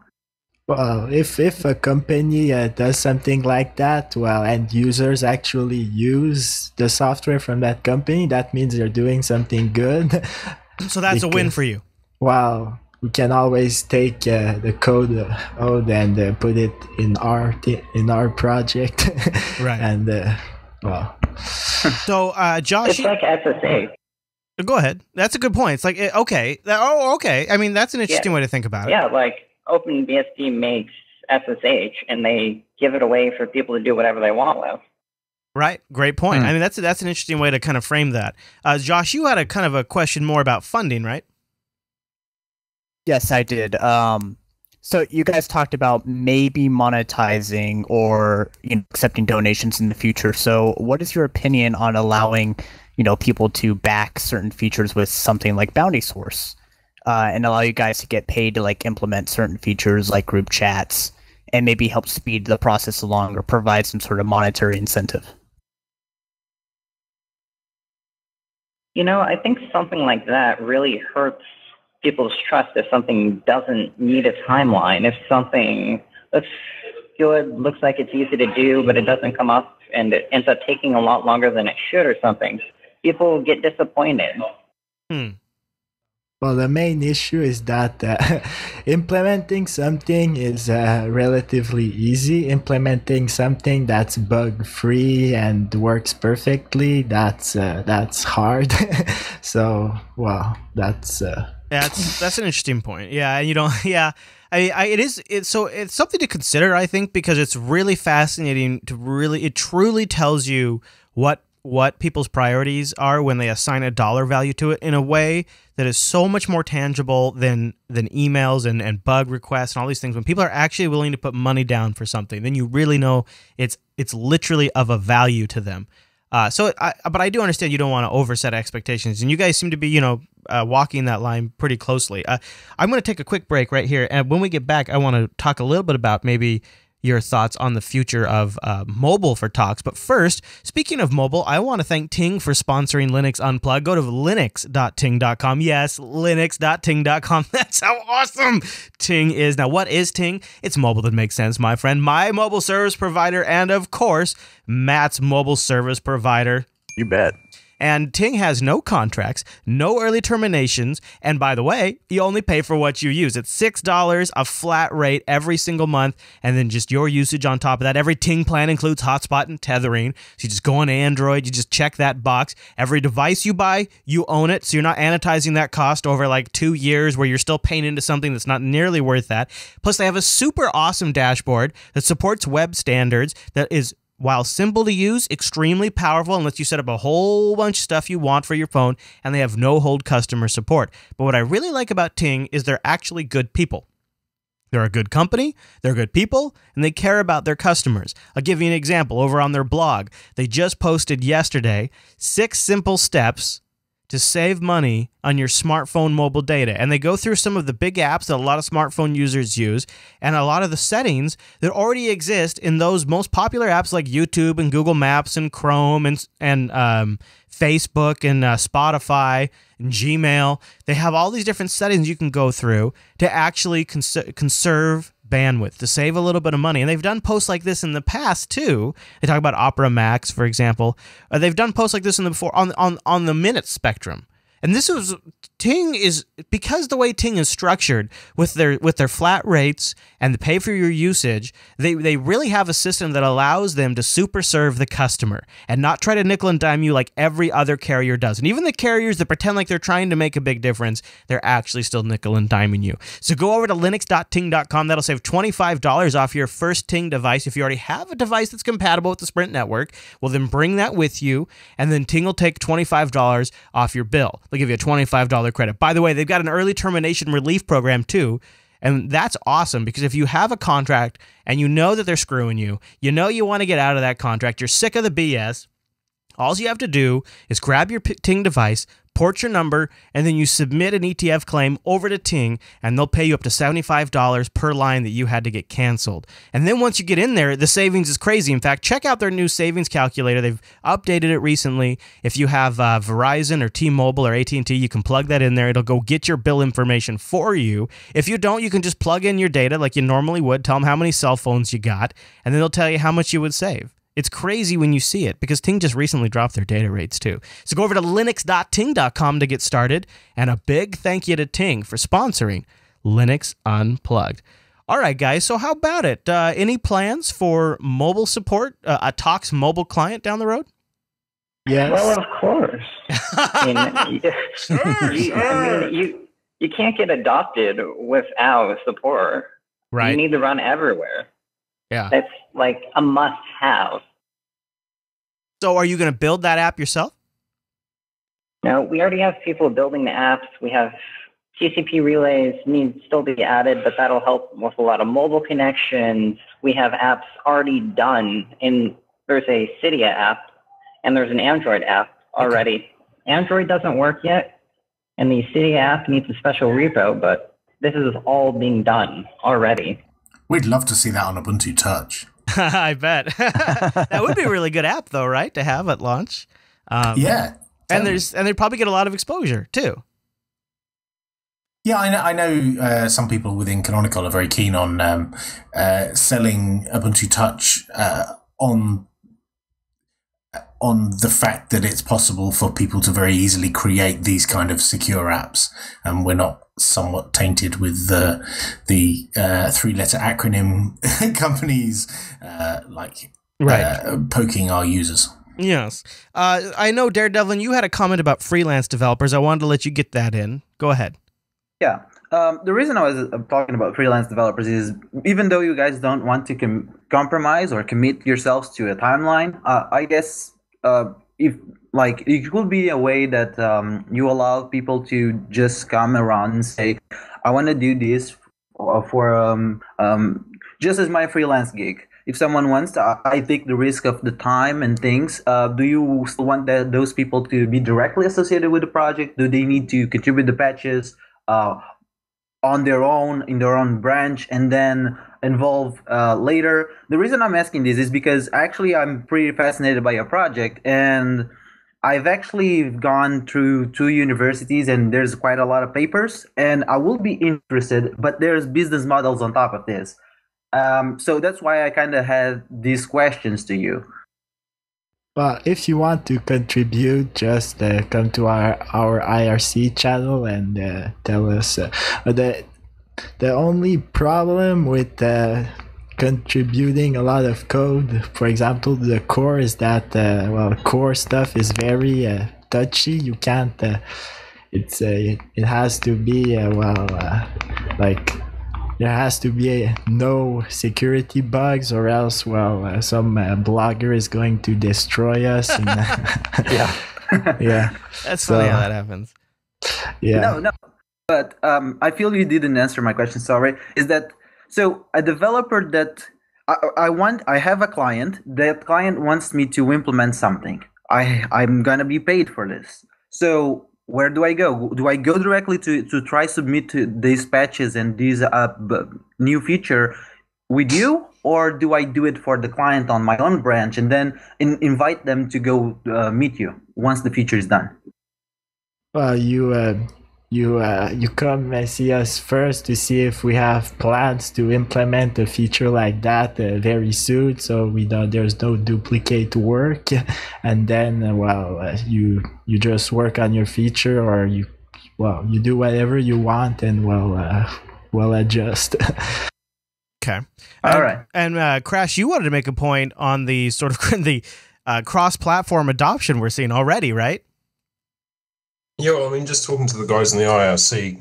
Well, if a company does something like that, and users actually use the software from that company, that means they're doing something good. So that's a win for you. Well, we can always take the code and put it in our project, right? And so Josh, it's like SSH. Go ahead. That's a good point. It's like okay. Okay. I mean, that's an interesting way to think about it. Yeah, like OpenBSD makes SSH, and they give it away for people to do whatever they want with. Right. Great point. I mean, that's an interesting way to kind of frame that. Josh, you had a kind of a question more about funding, right? Yes, I did. So you guys talked about maybe monetizing or accepting donations in the future. So what is your opinion on allowing people to back certain features with something like Bounty Source, and allow you guys to get paid to implement certain features like group chats, and maybe help speed the process along or provide some sort of monetary incentive? I think something like that really hurts people's trust if something doesn't need a timeline. If something looks good, looks like it's easy to do, but it doesn't come up and it ends up taking a lot longer than it should or something, people get disappointed. Well, the main issue is that implementing something is relatively easy. Implementing something that's bug-free and works perfectly, that's hard. So, that's an interesting point. Yeah, you don't. Yeah, it's something to consider, I think, because it's really fascinating it truly tells you what people's priorities are when they assign a dollar value to it in a way that is so much more tangible than emails and bug requests and all these things. When people are actually willing to put money down for something, then you really know it's literally of a value to them. But I do understand you don't want to overset expectations, and you guys seem to be, walking that line pretty closely. I'm going to take a quick break right here, and when we get back, I want to talk a little bit about maybe, your thoughts on the future of mobile for Talks. But first, speaking of mobile, I want to thank Ting for sponsoring Linux Unplugged. Go to linux.ting.com. Yes, linux.ting.com. That's how awesome Ting is. Now, what is Ting? It's mobile that makes sense, my friend. My mobile service provider, and of course, Matt's mobile service provider. You bet. And Ting has no contracts, no early terminations, and by the way, you only pay for what you use. It's $6 a flat rate every single month, and then just your usage on top of that. Every Ting plan includes hotspot and tethering, so you just go on Android, you just check that box. Every device you buy, you own it, so you're not amortizing that cost over like 2 years where you're still paying into something that's not nearly worth that. Plus, they have a super awesome dashboard that supports web standards that is, while simple to use, extremely powerful and lets you set up a whole bunch of stuff you want for your phone, and they have no-hold customer support. But what I really like about Ting is they're actually good people. They're a good company, they're good people, and they care about their customers. I'll give you an example. Over on their blog, they just posted yesterday 6 simple steps to save money on your smartphone mobile data. And they go through some of the big apps that a lot of smartphone users use and a lot of the settings that already exist in those most popular apps like YouTube and Google Maps and Chrome and Facebook and Spotify and Gmail. They have all these different settings you can go through to actually conserve bandwidth, to save a little bit of money. And they've done posts like this in the past too. They talk about Opera Max, for example. They've done posts like this in the before on the minute spectrum. And this was Ting is, because the way Ting is structured with their flat rates and the pay for your usage, they really have a system that allows them to super serve the customer and not try to nickel and dime you like every other carrier does. And even the carriers that pretend like they're trying to make a big difference, they're actually still nickel and diming you. So go over to linux.ting.com. That'll save $25 off your first Ting device. If you already have a device that's compatible with the Sprint network, well, then bring that with you, and then Ting will take $25 off your bill. They'll give you a $25 credit. By the way, they've got an early termination relief program too, and that's awesome because if you have a contract and you know that they're screwing you, you know you want to get out of that contract, you're sick of the BS, all you have to do is grab your Ting device, port your number, and then you submit an ETF claim over to Ting, and they'll pay you up to $75 per line that you had to get canceled. And then once you get in there, the savings is crazy. In fact, check out their new savings calculator. They've updated it recently. If you have Verizon or T-Mobile or AT&T, you can plug that in there. It'll go get your bill information for you. If you don't, you can just plug in your data like you normally would, tell them how many cell phones you got, and then they'll tell you how much you would save. It's crazy when you see it because Ting just recently dropped their data rates too. So go over to linux.ting.com to get started. And a big thank you to Ting for sponsoring Linux Unplugged. All right, guys. So how about it? Any plans for mobile support, a Talks mobile client down the road? Yes. Well, of course. You can't get adopted without support. Right. You need to run everywhere. Yeah. That's like a must-have. So are you going to build that app yourself? No, we already have people building the apps. We have TCP relays need still to be added, but that'll help with a lot of mobile connections. We have apps already done. There's a Cydia app, and there's an Android app already. Okay. Android doesn't work yet, and the Cydia app needs a special repo, but this is all being done already. We'd love to see that on Ubuntu Touch. I bet. That would be a really good app, though, right, to have at launch. Yeah. Totally. And they'd probably get a lot of exposure, too. Yeah, I know some people within Canonical are very keen on selling Ubuntu Touch on the fact that it's possible for people to very easily create these kind of secure apps, and we're not somewhat tainted with the 3-letter acronym companies poking our users. Yes. I know, Daredevil, you had a comment about freelance developers. I wanted to let you get that in. Go ahead. Yeah. The reason I was talking about freelance developers is even though you guys don't want to compromise or commit yourselves to a timeline, I guess if like it could be a way that you allow people to just come around and say, I want to do this for just as my freelance gig. If someone wants to, I take the risk of the time and things. Do you still want those people to be directly associated with the project? Do they need to contribute the patches? on their own in their own branch and then involve later. The reason I'm asking this is because actually I'm pretty fascinated by your project, and I've actually gone through 2 universities and there's quite a lot of papers, and I will be interested, but there's business models on top of this. So that's why I kind of had these questions to you. Well, if you want to contribute, just come to our IRC channel and tell us. The only problem with contributing a lot of code, for example, the core, is that core stuff is very touchy. You can't. It has to be like. There has to be no security bugs, or else, some blogger is going to destroy us. And, Yeah. Yeah. That's funny how that happens. Yeah. No. But I feel you didn't answer my question. Sorry. Is that so? A developer that I have a client. That client wants me to implement something. I'm gonna be paid for this. So where do I go? Do I go directly to try submit to these patches and these new feature with you, or do I do it for the client on my own branch and then invite them to go meet you once the feature is done? Well, you come and see us first to see if we have plans to implement a feature like that very soon, so there's no duplicate work, and then you just work on your feature, or you do whatever you want, and we'll adjust. Okay. All right. And Crash, you wanted to make a point on the sort of the cross-platform adoption we're seeing already, right? Yeah, well, I mean, just talking to the guys in the IRC,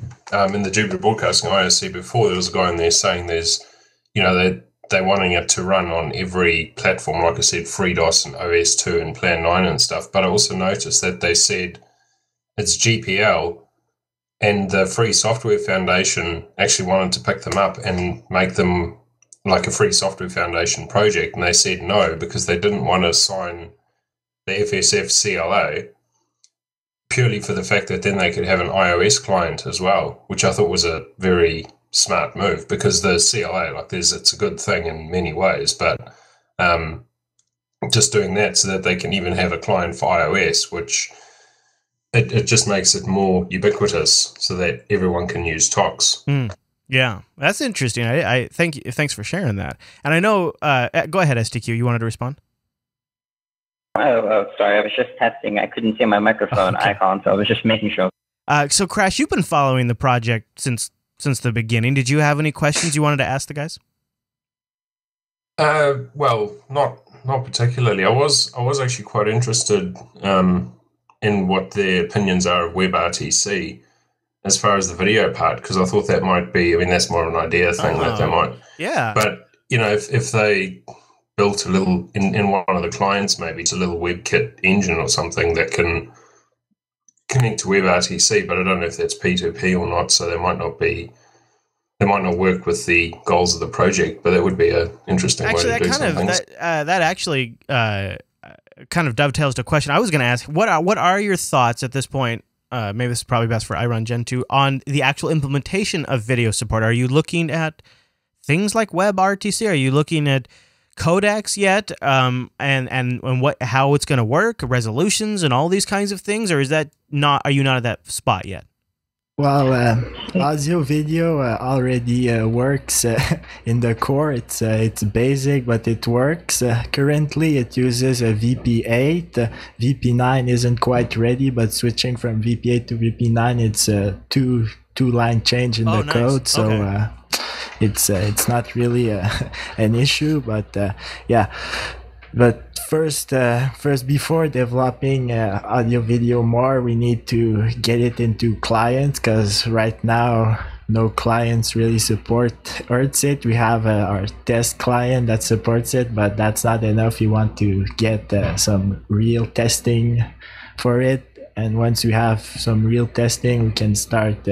in the Jupiter Broadcasting IRC before, there was a guy in there saying they're wanting it to run on every platform, like I said, FreeDOS and OS2 and Plan 9 and stuff. But I also noticed that they said it's GPL, and the Free Software Foundation actually wanted to pick them up and make them like a Free Software Foundation project. And they said no, because they didn't want to sign the FSF CLA, purely for the fact that then they could have an iOS client as well, which I thought was a very smart move, because the CLA, it's a good thing in many ways, but just doing that so that they can even have a client for iOS, which it just makes it more ubiquitous so that everyone can use Tox. Yeah, that's interesting. I thanks for sharing that. And I know, go ahead, STQ, you wanted to respond? Oh, sorry. I was just testing. I couldn't see my microphone icon, so I was just making sure. So, Crash, you've been following the project since the beginning. Did you have any questions you wanted to ask the guys? Well, not particularly. I was actually quite interested in what their opinions are of WebRTC as far as the video part, because I thought that might be. I mean, that's more of an idea thing that they might. Yeah. But if they built a little in one of the clients, maybe it's a little WebKit engine or something that can connect to WebRTC, but I don't know if that's P2P or not, so they might not work with the goals of the project, but that would be an interesting way to do something. That actually kind of dovetails to a question I was going to ask. What are your thoughts at this point? Maybe this is probably best for iRun Gen 2 on the actual implementation of video support. Are you looking at things like WebRTC? Are you looking at codecs yet, and how it's going to work, resolutions, and all these kinds of things, or is that not? Are you not at that spot yet? Well, audio video already works in the core. It's basic, but it works. Currently, it uses a VP8. VP9 isn't quite ready, but switching from VP8 to VP9, it's a two-line change in the code. So. Okay. It's not really an issue, but yeah. But first, before developing audio video more, we need to get it into clients, because right now no clients really supports it. We have our test client that supports it, but that's not enough. You want to get some real testing for it, and once we have some real testing, we can start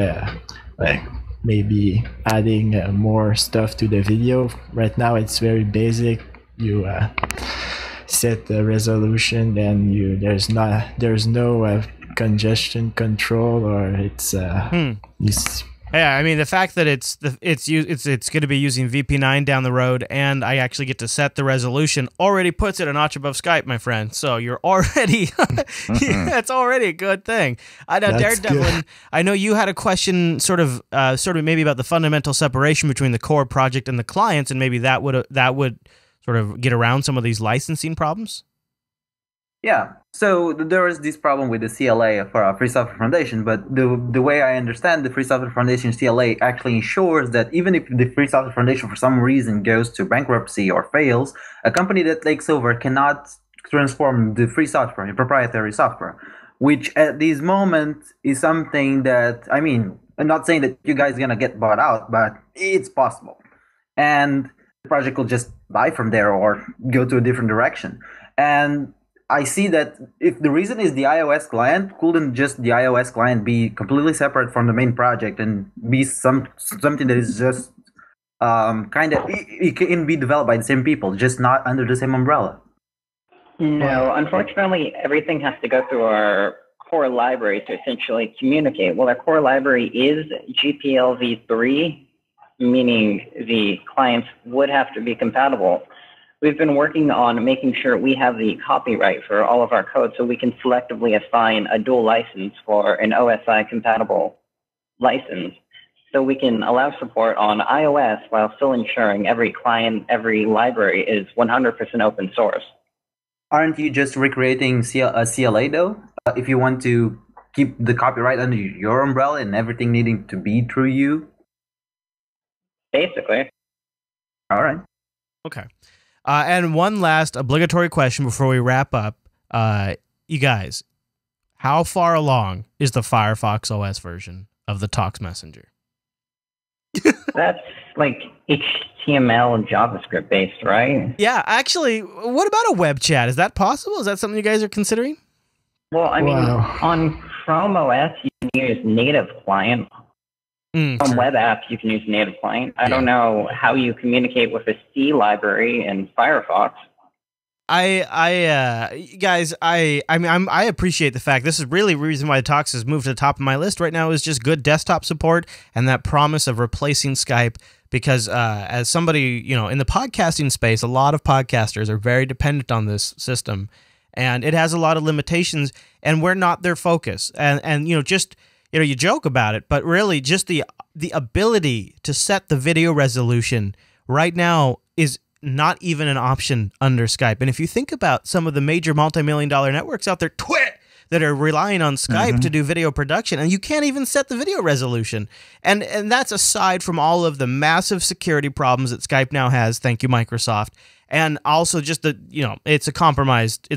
maybe adding more stuff to the video. Right now it's very basic. You set the resolution, then there's no congestion control, or it's Yeah, I mean the fact that it's going to be using VP9 down the road, and I actually get to set the resolution already puts it a notch above Skype, my friend. So you're already that's already a good thing. I know, Daredevil. I know you had a question, sort of maybe about the fundamental separation between the core project and the clients, and maybe that would sort of get around some of these licensing problems. Yeah, so there is this problem with the CLA for a Free Software Foundation, but the way I understand the Free Software Foundation CLA actually ensures that even if the Free Software Foundation for some reason goes to bankruptcy or fails, a company that takes over cannot transform the free software into proprietary software, which at this moment is something that, I mean, I'm not saying that you guys are going to get bought out, but it's possible. And the project will just die from there or go to a different direction. And I see that if the reason is the iOS client, couldn't just the iOS client be completely separate from the main project and be something that is just kind of, it can be developed by the same people, just not under the same umbrella? No, unfortunately, everything has to go through our core library to essentially communicate. Well, our core library is GPLv3, meaning the clients would have to be compatible. We've been working on making sure we have the copyright for all of our code so we can selectively assign a dual license for an OSI compatible license. So we can allow support on iOS while still ensuring every client, every library is 100% open source. Aren't you just recreating a CLA though? If you want to keep the copyright under your umbrella and everything needing to be through you? Basically. All right. Okay. And one last obligatory question before we wrap up. You guys, how far along is the Firefox OS version of the Talks Messenger? That's like HTML and JavaScript based, right? Yeah, actually, what about a web chat? Is that possible? Is that something you guys are considering? Well, I mean, on Chrome OS, you can use native client. On web apps, you can use native client. I don't know how you communicate with a C library in Firefox. Guys, I appreciate the fact this is really the reason why Talks has moved to the top of my list right now is just good desktop support and that promise of replacing Skype. Because as somebody, in the podcasting space, a lot of podcasters are very dependent on this system, and it has a lot of limitations, and we're not their focus. And you joke about it, but really just the ability to set the video resolution right now is not even an option under Skype. And if you think about some of the major multi-million-dollar networks out there, that are relying on Skype to do video production, and you can't even set the video resolution. And that's aside from all of the massive security problems that Skype now has, thank you, Microsoft. And also just it's a compromised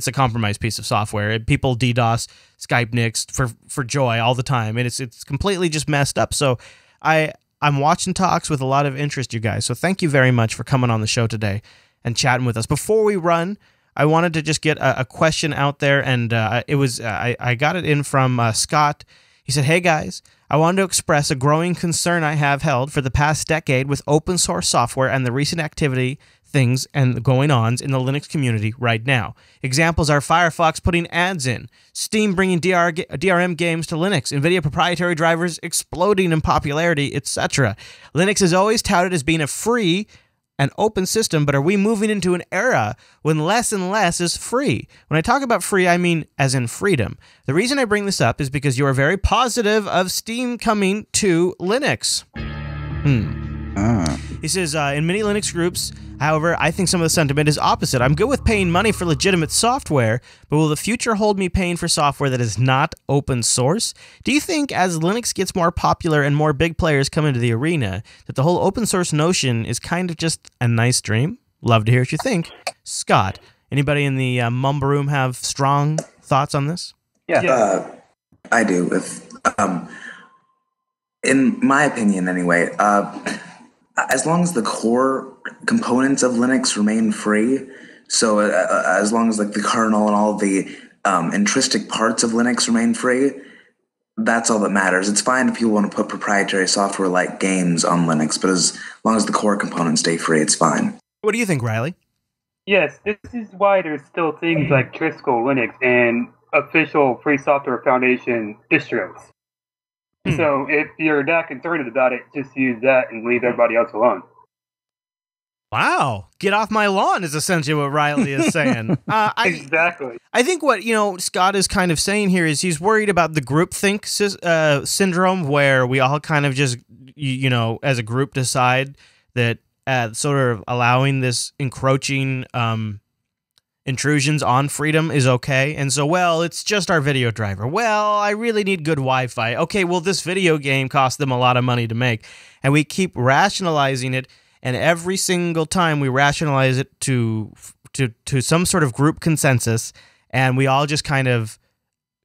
piece of software. People DDoS Skype nicks for joy all the time, and it's completely just messed up. So I'm watching Talks with a lot of interest, you guys. So thank you very much for coming on the show today and chatting with us. Before we run, I wanted to just get a question out there, and I got it in from Scott. He said, "Hey guys, I wanted to express a growing concern I have held for the past decade with open source software and the recent activity, things, and going-ons in the Linux community right now. Examples are Firefox putting ads in, Steam bringing DRM games to Linux, NVIDIA proprietary drivers exploding in popularity, etc. Linux is always touted as being a free an open system, but are we moving into an era when less and less is free? When I talk about free, I mean as in freedom. The reason I bring this up is because you are very positive of Steam coming to Linux." He says, in many Linux groups, however, I think some of the sentiment is opposite. I'm good with paying money for legitimate software, but will the future hold me paying for software that is not open source? Do you think as Linux gets more popular and more big players come into the arena, that the whole open source notion is kind of just a nice dream? Love to hear what you think. Scott, anybody in the Mumble Room have strong thoughts on this? Yeah. I do. In my opinion, anyway, as long as the core components of Linux remain free, so as long as like the kernel and all the intrinsic parts of Linux remain free, that's all that matters. It's fine if people want to put proprietary software like games on Linux, but as long as the core components stay free, it's fine. What do you think, Riley? Yes, this is why there's still things like Triskel Linux and official Free Software Foundation distros. So if you're that concerned about it, just use that and leave everybody else alone. Wow. Get off my lawn is essentially what Riley is saying. Exactly. I think what, Scott is kind of saying here is he's worried about the groupthink syndrome, where we all kind of just, as a group decide that sort of allowing this encroaching intrusions on freedom is okay. And so, well, it's just our video driver. Well, I really need good Wi-Fi. Okay, well, this video game cost them a lot of money to make. And we keep rationalizing it. And every single time we rationalize it to some sort of group consensus, and we all just kind of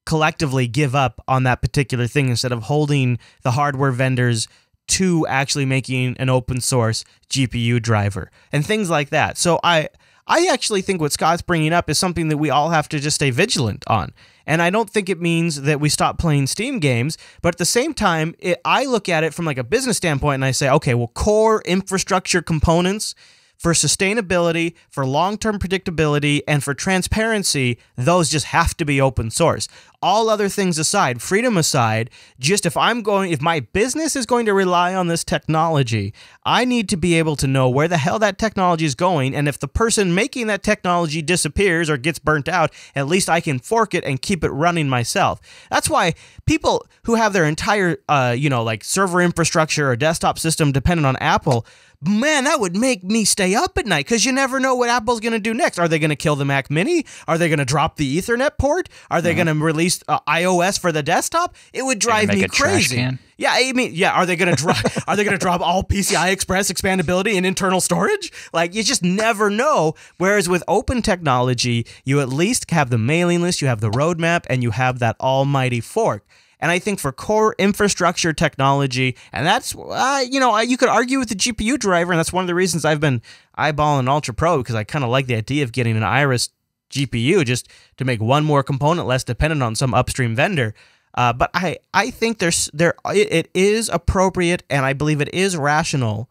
collectively give up on that particular thing instead of holding the hardware vendors to actually making an open source GPU driver and things like that. So I actually think what Scott's bringing up is something that we all have to just stay vigilant on. And I don't think it means that we stop playing Steam games, but at the same time, I look at it from like a business standpoint and I say, okay, well, core infrastructure components for sustainability, for long-term predictability, and for transparency, those just have to be open source. All other things aside, freedom aside, just if my business is going to rely on this technology, I need to be able to know where the hell that technology is going, and if the person making that technology disappears or gets burnt out, at least I can fork it and keep it running myself. That's why people who have their entire, like server infrastructure or desktop system dependent on Apple, man, that would make me stay up at night because you never know what Apple's going to do next. Are they going to kill the Mac Mini? Are they going to drop the Ethernet port? Are they going to release iOS for the desktop? It would drive me crazy. Yeah, I mean, are they going to drop all PCI Express expandability and internal storage? Like, you just never know. Whereas with open technology, you at least have the mailing list, you have the roadmap, and you have that almighty fork. And I think for core infrastructure technology, and that's, you could argue with the GPU driver, and that's one of the reasons I've been eyeballing Ultra Pro, because I kind of like the idea of getting an Iris GPU just to make one more component less dependent on some upstream vendor. But I think it is appropriate, and I believe it is rational,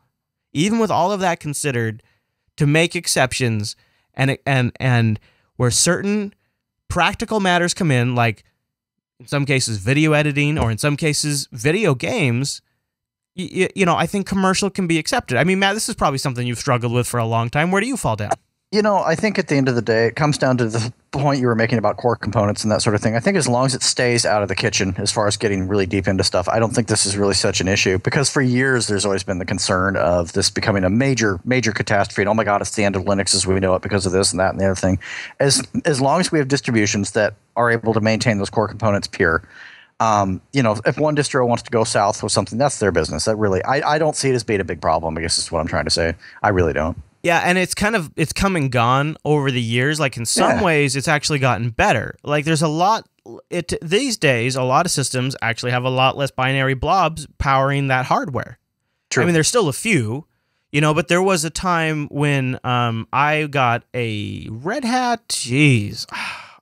even with all of that considered, to make exceptions, and where certain practical matters come in, like in some cases video editing, or in some cases video games, I think commercial can be accepted. I mean, Matt, this is probably something you've struggled with for a long time. Where do you fall down? I think at the end of the day, it comes down to the point you were making about core components and that sort of thing. I think as long as it stays out of the kitchen, as far as getting really deep into stuff, I don't think this is really such an issue, because for years there's always been the concern of this becoming a major catastrophe. And oh my God, it's the end of Linux as we know it because of this and that and the other thing. As long as we have distributions that are able to maintain those core components pure, if one distro wants to go south with something, that's their business. That really, I don't see it as being a big problem, I guess is what I'm trying to say. I really don't. Yeah, and it's come and gone over the years. Like in some ways, it's actually gotten better. Like there's these days, a lot of systems actually have a lot less binary blobs powering that hardware. True. I mean, there's still a few, but there was a time when I got a Red Hat. Jeez,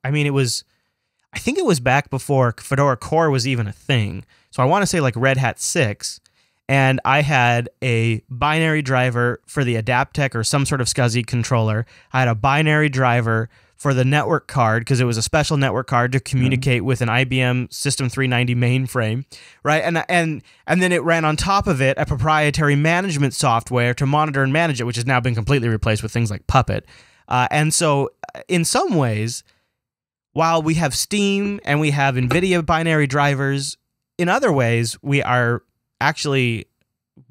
I mean, I think it was back before Fedora Core was even a thing. So I want to say like Red Hat 6. And I had a binary driver for the Adaptec or some sort of SCSI controller. I had a binary driver for the network card, because it was a special network card to communicate with an IBM System 390 mainframe, right? And then it ran on top of it a proprietary management software to monitor and manage it, which has now been completely replaced with things like Puppet. And so in some ways, while we have Steam and we have NVIDIA binary drivers, in other ways, we are actually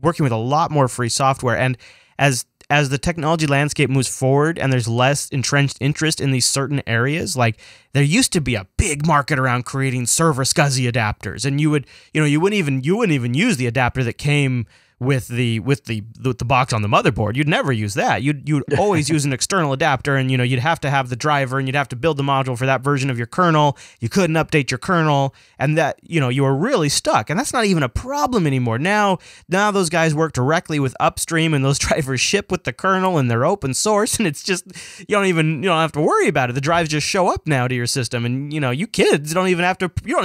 working with a lot more free software. And as the technology landscape moves forward and there's less entrenched interest in these certain areas, like there used to be a big market around creating server SCSI adapters, and you wouldn't even use the adapter that came with the box on the motherboard. You'd never use that. You'd always use an external adapter, and you'd have to have the driver, and you'd have to build the module for that version of your kernel. You couldn't update your kernel, and that you were really stuck. And that's not even a problem anymore. Now those guys work directly with upstream, and those drivers ship with the kernel, and they're open source, and it's just you don't have to worry about it. The drives just show up now to your system, and you kids don't even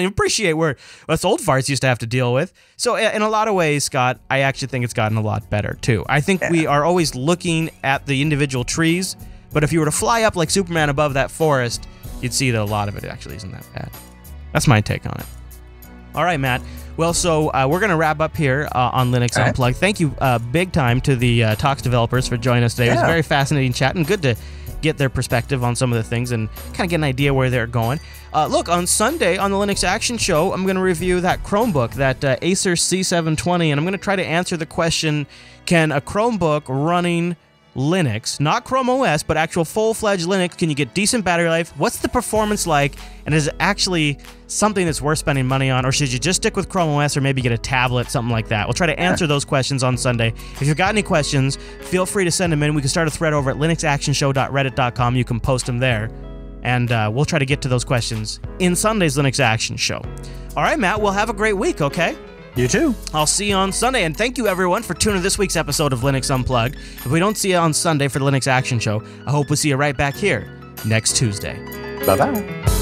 appreciate where us old farts used to have to deal with. So in a lot of ways, Scott, I actually think it's gotten a lot better too. I think we are always looking at the individual trees, but if you were to fly up like Superman above that forest, you'd see that a lot of it actually isn't that bad. That's my take on it. All right, Matt. Well, so we're going to wrap up here on Linux Unplugged. Thank you big time to the Talks developers for joining us today. It was a very fascinating chat and good to get their perspective on some of the things and kind of get an idea where they're going. Look, on Sunday on the Linux Action Show, I'm going to review that Chromebook, that Acer C720, and I'm going to try to answer the question, can a Chromebook running Linux, not Chrome OS, but actual full-fledged Linux, can you get decent battery life? What's the performance like? And is it actually something that's worth spending money on? Or should you just stick with Chrome OS or maybe get a tablet, something like that? We'll try to answer those questions on Sunday. If you've got any questions, feel free to send them in. We can start a thread over at linuxactionshow.reddit.com. You can post them there. And we'll try to get to those questions in Sunday's Linux Action Show. All right, Matt, we'll have a great week, okay? You too. I'll see you on Sunday, and thank you everyone for tuning in this week's episode of Linux Unplugged. If we don't see you on Sunday for the Linux Action Show, I hope we see you right back here next Tuesday. Bye-bye.